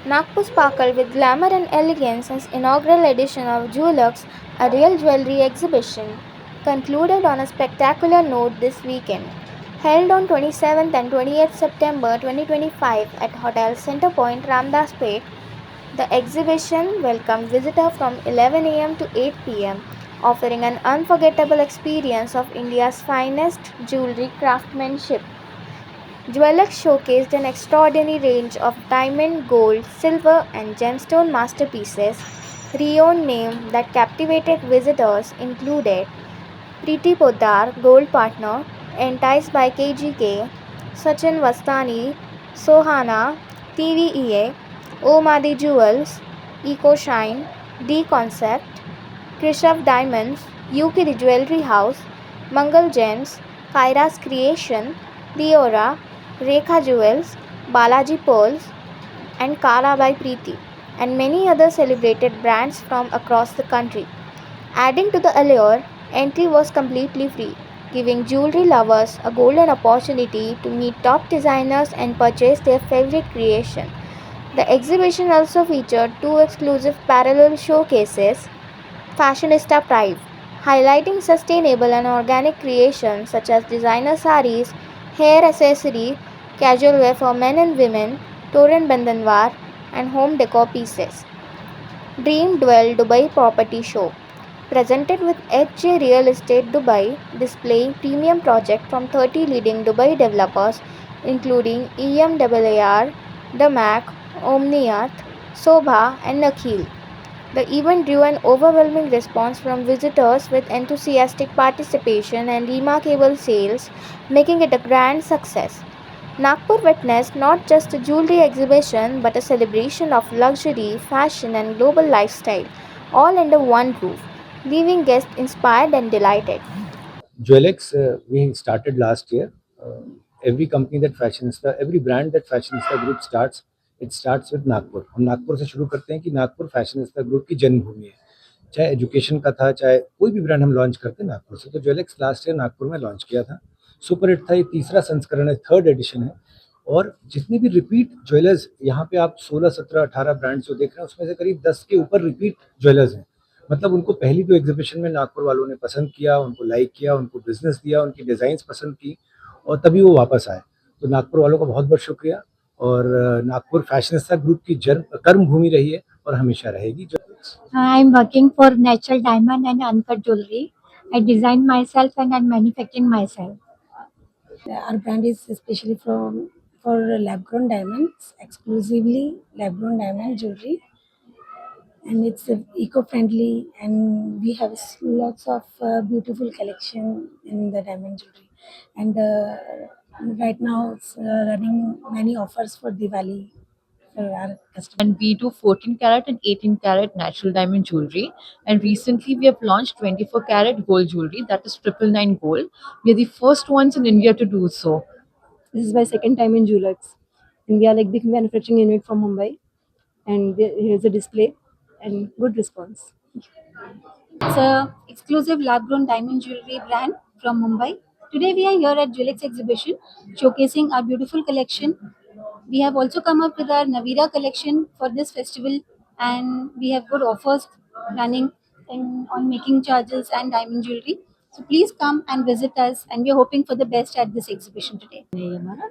Nagpur sparkled with glamour and elegance as inaugural edition of Jewelux, a real jewelry exhibition, concluded on a spectacular note this weekend. Held on 27th and 28th September 2025 at Hotel Centrepoint, Ramdaspet, the exhibition welcomed visitors from 11 a.m. to 8 p.m., offering an unforgettable experience of India's finest jewelry craftsmanship. Jewelers showcased an extraordinary range of diamond, gold, silver, and gemstone masterpieces. Renowned names that captivated visitors included Preeti Poddar, gold partner, enticed by KGK, Sachin Vastani, Sohana, TVEA, Omadi Jewels, Eco Shine, D Concept, Krishav Diamonds, UK The Jewelry House, Mangal Gems, Kaira's Creation, Diora, Rekha Jewels, Balaji Pearls, and Kala by Preeti, and many other celebrated brands from across the country. Adding to the allure, entry was completely free, giving jewelry lovers a golden opportunity to meet top designers and purchase their favorite creation. The exhibition also featured two exclusive parallel showcases, Fashionista Pride, highlighting sustainable and organic creations such as designer saris, hair accessory, casual wear for men and women, Toran Bandanwar, and home decor pieces. Dream Dwell Dubai Property Show, presented with HJ Real Estate Dubai, displaying premium projects from 30 leading Dubai developers including EMAAR, Damac, Omniath, Sobha, and Nakhil. The event drew an overwhelming response from visitors with enthusiastic participation and remarkable sales, making it a grand success. Nagpur witnessed not just a jewelry exhibition but a celebration of luxury, fashion, and global lifestyle, all under one roof, leaving guests inspired and delighted. Jewelex, we started last year. Every company that Fashionista, every brand that Fashionista Group starts, it starts with Nagpur. हम नागपुर से शुरू करते हैं कि Nagpur fashionista group की जन्मभूमि है. चाहे education का था, चाहे कोई भी ब्रांड हम लॉन्च करते हैं नागपुर से. तो ज्वेलेक्स लास्ट ईयर नागपुर में लॉन्च किया था. सुपर हिट था. ये तीसरा संस्करण है, थर्ड एडिशन है. और जितने भी रिपीट ज्वेलर्स यहाँ पे आप 16, 17, 18 ब्रांड्स जो देख रहे हैं उसमें से करीब 10 के ऊपर रिपीट ज्वेलर्स हैं. मतलब उनको पहली जो एग्जीबिशन में नागपुर वालों ने पसंद किया, उनको लाइक किया, उनको बिजनेस दिया, उनकी डिज़ाइंस पसंद की और तभी वो वापस आए. तो नागपुर वालों का बहुत बहुत शुक्रिया. और नागपुर फैशनिस्टा ग्रुप की जन्म कर्म भूमि रही है और हमेशा रहेगी. जो I'm working for natural diamond and uncut jewelry. I design myself and I'm manufacturing myself. Our brand is especially for lab grown diamonds, exclusively lab grown diamond jewelry, and it's eco-friendly. And we have lots of beautiful collection in the diamond jewelry. And right now, it's running many offers for Diwali for our customers. And we do 14 carat and 18 carat natural diamond jewelry. And recently we have launched 24 carat gold jewelry, that is 999 gold. We are the first ones in India to do so. This is my second time in Jewelux, and we are like big manufacturing unit from Mumbai. And here's a display and good response. It's a exclusive lab-grown diamond jewelry brand from Mumbai. Today we are here at Jewelix exhibition, showcasing our beautiful collection. We have also come up with our Navira collection for this festival, and we have good offers running on making charges and diamond jewelry. So please come and visit us, and we are hoping for the best at this exhibition today. ये हमारा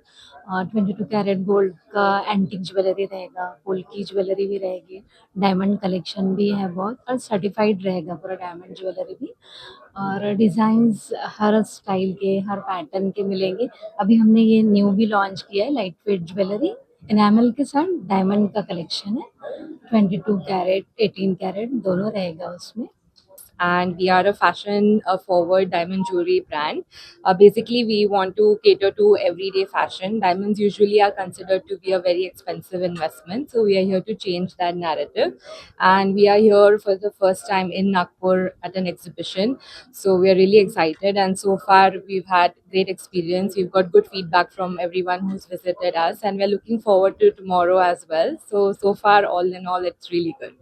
22 carat gold का antique jewellery रहेगा, gold की jewellery भी रहेगी, diamond collection भी है बहुत, और सर्टिफाइड रहेगा पूरा डायमंड ज्वेलरी भी. और डिज़ाइंस हर स्टाइल के, हर पैटर्न के मिलेंगे. अभी हमने ये न्यू भी लॉन्च किया है, लाइट वेट ज्वेलरी एनामल के साथ डायमंड का कलेक्शन है. 22 कैरेट 18 कैरेट दोनों रहेगा उसमें. And we are a fashion forward diamond jewelry brand. Basically, we want to cater to everyday fashion. Diamonds usually are considered to be a very expensive investment, so we are here to change that narrative. And we are here for the first time in Nagpur at an exhibition, so we are really excited. And so far, we've had great experience. We've got good feedback from everyone who's visited us, and we're looking forward to tomorrow as well. So far, all in all, it's really good.